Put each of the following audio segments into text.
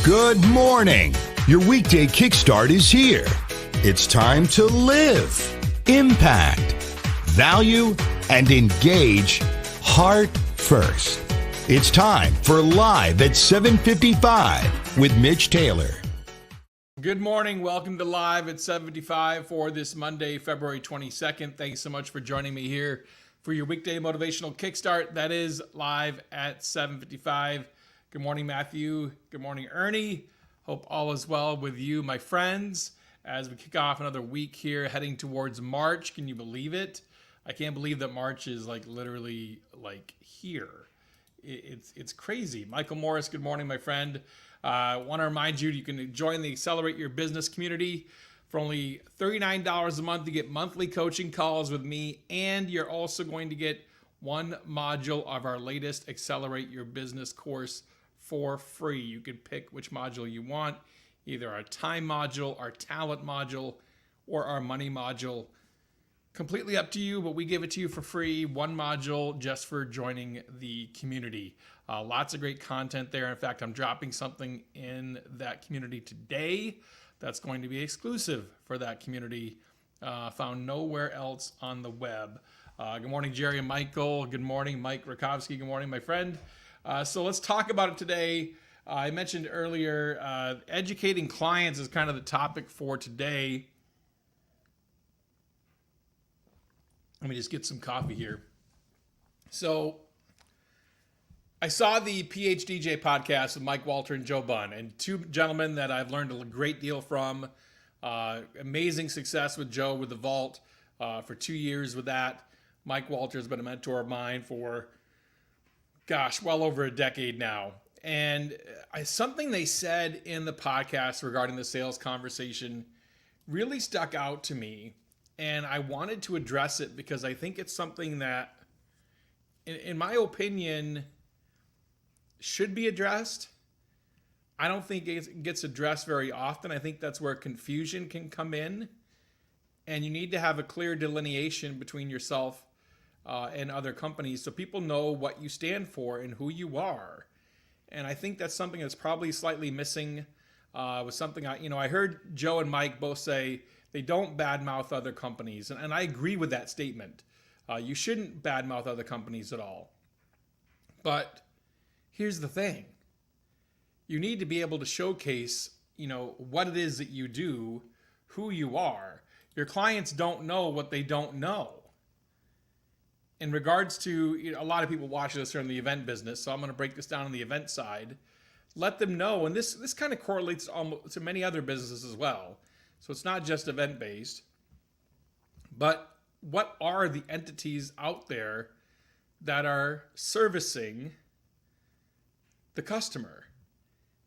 Good morning. Your weekday kickstart is here. It's time to live, impact, value, and engage heart first. It's time for Live at 7:55 with Mitch Taylor. Good morning. Welcome to Live at 7:55 for this Monday, February 22nd. Thanks so much for joining me here for your weekday motivational kickstart. That is Live at 7:55. Good morning, Matthew. Good morning, Ernie. Hope all is well with you, my friends, as we kick off another week here heading towards March. Can you believe it? I can't believe that March is literally here. It's crazy. Michael Morris, good morning, my friend. I want to remind you can join the Accelerate Your Business community for only $39 a month. You get monthly coaching calls with me, and you're also going to get one module of our latest Accelerate Your Business course for free. You can pick which module you want, either our time module, our talent module, or our money module. Completely up to you, but we give it to you for free. One module just for joining the community. Lots of great content there. In fact, I'm dropping something in that community today that's going to be exclusive for that community, found nowhere else on the web. Good morning, Jerry and Michael. Good morning, Mike Rakovsky. Good morning, my friend. So let's talk about it today. I mentioned earlier, educating clients is kind of the topic for today. Let me just get some coffee here. So I saw the PhDJ podcast with Mike Walter and Joe Bunn, and two gentlemen that I've learned a great deal from. Amazing success with Joe with the Vault for 2 years with that. Mike Walter has been a mentor of mine for, well over a decade now. And something they said in the podcast regarding the sales conversation really stuck out to me. And I wanted to address it because I think it's something that, in my opinion, should be addressed. I don't think it gets addressed very often. I think that's where confusion can come in. And you need to have a clear delineation between yourself and other companies so people know what you stand for and who you are. And I think that's something that's probably slightly missing with something I heard Joe and Mike both say they don't badmouth other companies. And I agree with that statement. You shouldn't badmouth other companies at all. But here's the thing. You need to be able to showcase, what it is that you do, who you are. Your clients don't know what they don't know. In regards to, a lot of people watch this are in the event business, so I'm going to break this down on the event side. Let them know, and this kind of correlates to many other businesses as well. So it's not just event-based. But what are the entities out there that are servicing the customer?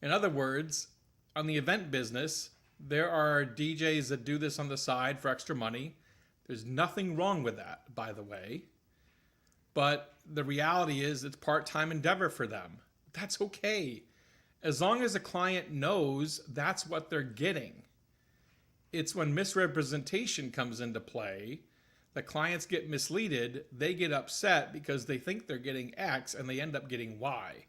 In other words, on the event business, there are DJs that do this on the side for extra money. There's nothing wrong with that, by the way. But the reality is it's part-time endeavor for them. That's okay. As long as the client knows that's what they're getting. It's when misrepresentation comes into play that clients get misleaded, they get upset because they think they're getting X and they end up getting Y.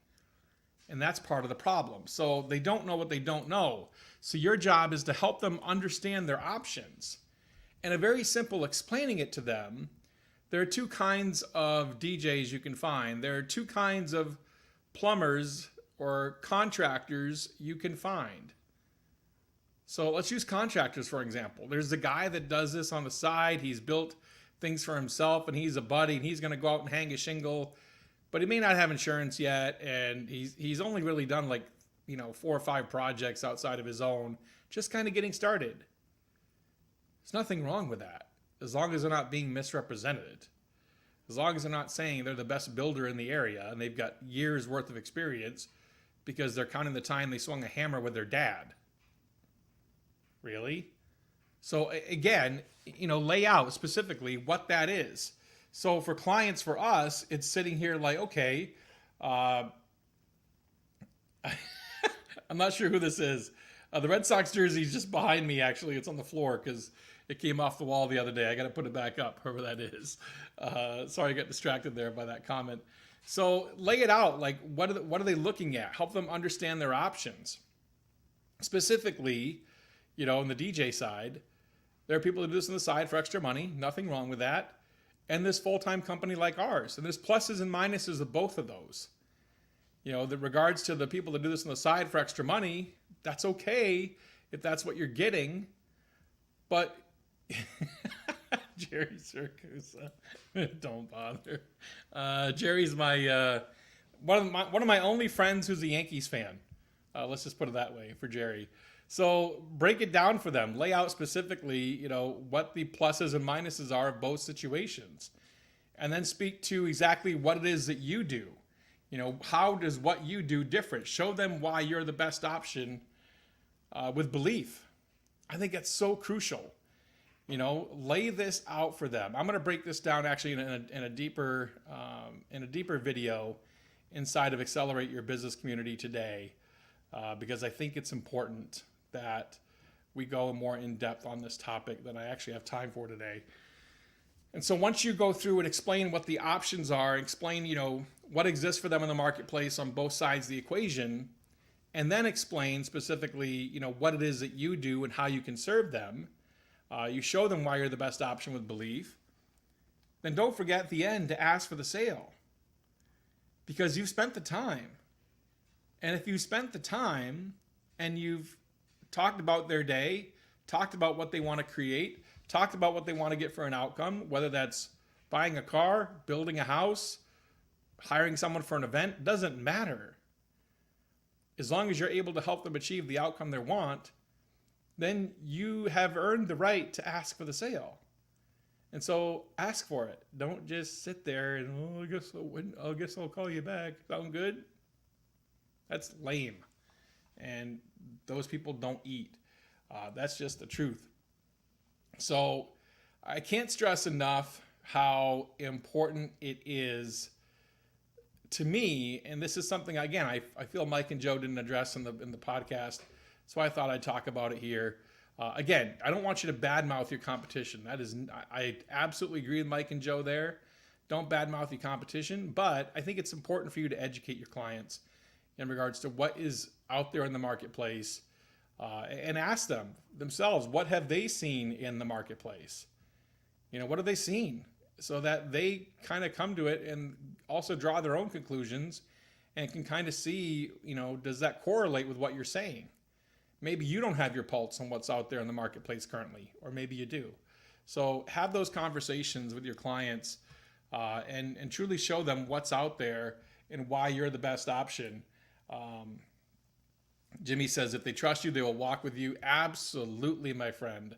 And that's part of the problem. So they don't know what they don't know. So your job is to help them understand their options. And a very simple explaining it to them. There are two kinds of DJs you can find. There are two kinds of plumbers or contractors you can find. So let's use contractors, for example. There's the guy that does this on the side. He's built things for himself, and he's a buddy, and he's going to go out and hang a shingle. But he may not have insurance yet, and he's only really done 4 or 5 projects outside of his own, just kind of getting started. There's nothing wrong with that, as long as they're not being misrepresented. As long as they're not saying they're the best builder in the area and they've got years worth of experience because they're counting the time they swung a hammer with their dad. Really? So again, lay out specifically what that is. So for clients, for us, it's sitting here okay, I'm not sure who this is. The Red Sox jersey is just behind me, actually. It's on the floor because it came off the wall the other day. I got to put it back up, whoever that is. Sorry, I got distracted there by that comment. So lay it out. What are they looking at? Help them understand their options. specifically, on the DJ side, there are people that do this on the side for extra money. Nothing wrong with that. And this full-time company like ours. And there's pluses and minuses of both of those. The regards to the people that do this on the side for extra money, that's okay if that's what you're getting. But Jerry Circus, don't bother. Jerry's my one of my only friends who's a Yankees fan. Let's just put it that way for Jerry. So break it down for them. Lay out specifically, what the pluses and minuses are of both situations, and then speak to exactly what it is that you do. How does what you do different? Show them why you're the best option with belief. I think that's so crucial. Lay this out for them. I'm going to break this down actually in a deeper video inside of Accelerate Your Business Community today, because I think it's important that we go more in depth on this topic than I actually have time for today. And so once you go through and explain what the options are, explain, what exists for them in the marketplace on both sides of the equation, and then explain specifically, what it is that you do and how you can serve them, you show them why you're the best option with belief, then don't forget at the end to ask for the sale. Because you've spent the time. And if you spent the time and you've talked about their day, talked about what they want to create, talked about what they want to get for an outcome, whether that's buying a car, building a house, hiring someone for an event, doesn't matter. As long as you're able to help them achieve the outcome they want, then you have earned the right to ask for the sale. And so ask for it. Don't just sit there and, I guess I'll call you back. Sound good? That's lame. And those people don't eat. That's just the truth. So I can't stress enough how important it is to me, and this is something, again, I feel Mike and Joe didn't address in the podcast, so I thought I'd talk about it here. Again, I don't want you to badmouth your competition. I absolutely agree with Mike and Joe there. Don't badmouth your competition, but I think it's important for you to educate your clients in regards to what is out there in the marketplace, and ask them themselves, what have they seen in the marketplace? What have they seen? So that they kind of come to it and also draw their own conclusions and can kind of see, does that correlate with what you're saying? Maybe you don't have your pulse on what's out there in the marketplace currently, or maybe you do. So have those conversations with your clients and truly show them what's out there and why you're the best option. Jimmy says, if they trust you, they will walk with you. Absolutely, my friend.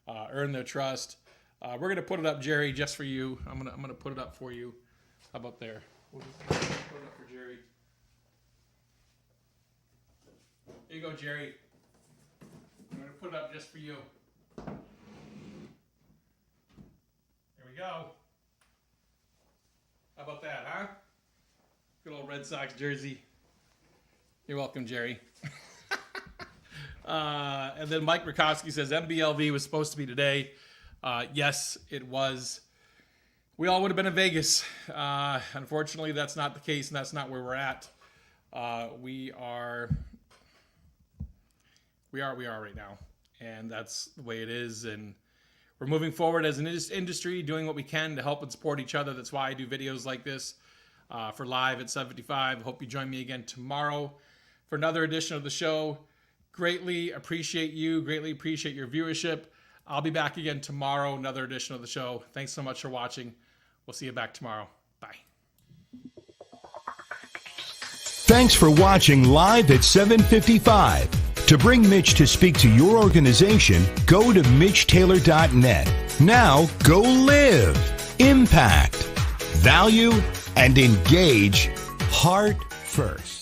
Earn their trust. We're going to put it up, Jerry, just for you. I'm gonna put it up for you. How about there? We'll just put it up for Jerry. Here you go, Jerry. I'm going to put it up just for you. There we go. How about that, huh? Good old Red Sox jersey. You're welcome, Jerry. And then Mike Rakowski says, MBLV was supposed to be today. Yes, it was. We all would have been in Vegas. Unfortunately, that's not the case, and that's not where we're at. We are right now, and that's the way it is. And we're moving forward as an industry, doing what we can to help and support each other. That's why I do videos like this for live at 7:55. Hope you join me again tomorrow for another edition of the show. Greatly appreciate you. Greatly appreciate your viewership. I'll be back again tomorrow, another edition of the show. Thanks so much for watching. We'll see you back tomorrow. Bye. Thanks for watching Live at 7:55. To bring Mitch to speak to your organization, go to MitchTaylor.net. Now go live, impact, value, and engage heart first.